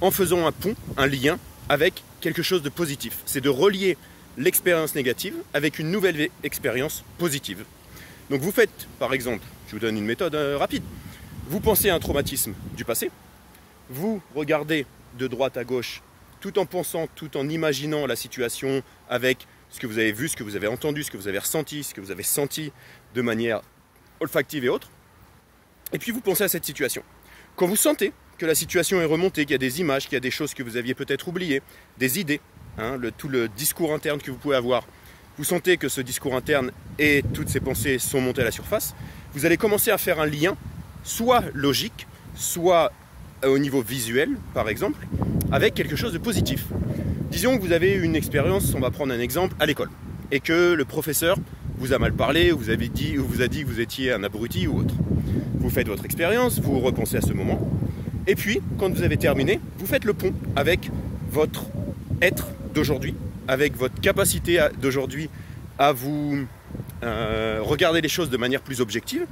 en faisant un pont, un lien avec quelque chose de positif. C'est de relier l'expérience négative avec une nouvelle expérience positive. Donc vous faites, par exemple, je vous donne une méthode rapide, vous pensez à un traumatisme du passé, vous regardez de droite à gauche tout en pensant, tout en imaginant la situation avec ce que vous avez vu, ce que vous avez entendu, ce que vous avez ressenti, ce que vous avez senti de manière olfactive et autres. Et puis vous pensez à cette situation. Quand vous sentez que la situation est remontée, qu'il y a des images, qu'il y a des choses que vous aviez peut-être oubliées, des idées, tout le discours interne que vous pouvez avoir, vous sentez que ce discours interne et toutes ces pensées sont montées à la surface, vous allez commencer à faire un lien, soit logique, soit au niveau visuel, par exemple, avec quelque chose de positif. Disons que vous avez une expérience, on va prendre un exemple, à l'école, et que le professeur vous a mal parlé, ou vous a dit que vous étiez un abruti ou autre. Vous faites votre expérience, vous repensez à ce moment, et puis, quand vous avez terminé, vous faites le pont avec votre être d'aujourd'hui, avec votre capacité d'aujourd'hui à vous regarder les choses de manière plus objective,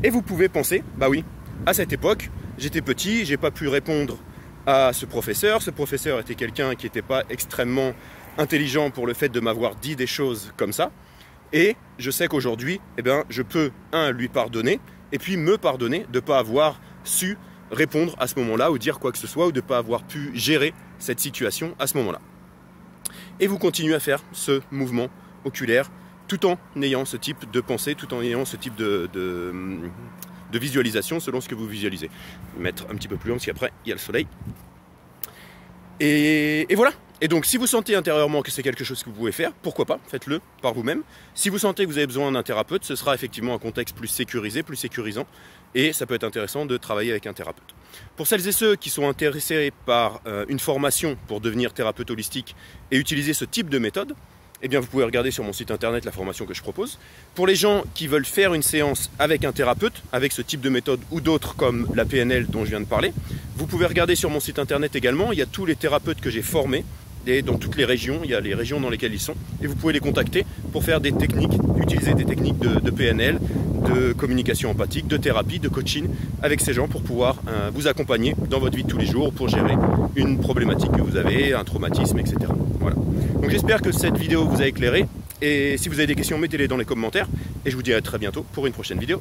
et vous pouvez penser, bah oui, à cette époque, j'étais petit, j'ai pas pu répondre à ce professeur était quelqu'un qui n'était pas extrêmement intelligent pour le fait de m'avoir dit des choses comme ça, et je sais qu'aujourd'hui, eh ben, je peux, lui pardonner, et puis me pardonner de ne pas avoir su répondre à ce moment-là, ou dire quoi que ce soit, ou de ne pas avoir pu gérer cette situation à ce moment-là. Et vous continuez à faire ce mouvement oculaire, tout en ayant ce type de pensée, tout en ayant ce type de visualisation selon ce que vous visualisez. Je vais mettre un petit peu plus loin parce qu'après il y a le soleil. Et voilà. Et donc si vous sentez intérieurement que c'est quelque chose que vous pouvez faire, pourquoi pas, faites-le par vous-même. Si vous sentez que vous avez besoin d'un thérapeute, ce sera effectivement un contexte plus sécurisé, plus sécurisant, et ça peut être intéressant de travailler avec un thérapeute. Pour celles et ceux qui sont intéressés par une formation pour devenir thérapeute holistique et utiliser ce type de méthode, eh bien vous pouvez regarder sur mon site internet la formation que je propose. Pour les gens qui veulent faire une séance avec un thérapeute, avec ce type de méthode ou d'autres comme la PNL dont je viens de parler, vous pouvez regarder sur mon site internet également, il y a tous les thérapeutes que j'ai formés, et dans toutes les régions, il y a les régions dans lesquelles ils sont, et vous pouvez les contacter pour faire des techniques, utiliser des techniques de PNL, de communication empathique, de thérapie, de coaching avec ces gens pour pouvoir vous accompagner dans votre vie de tous les jours pour gérer une problématique que vous avez, un traumatisme, etc. Voilà. Donc j'espère que cette vidéo vous a éclairé, et si vous avez des questions, mettez-les dans les commentaires, et je vous dis à très bientôt pour une prochaine vidéo.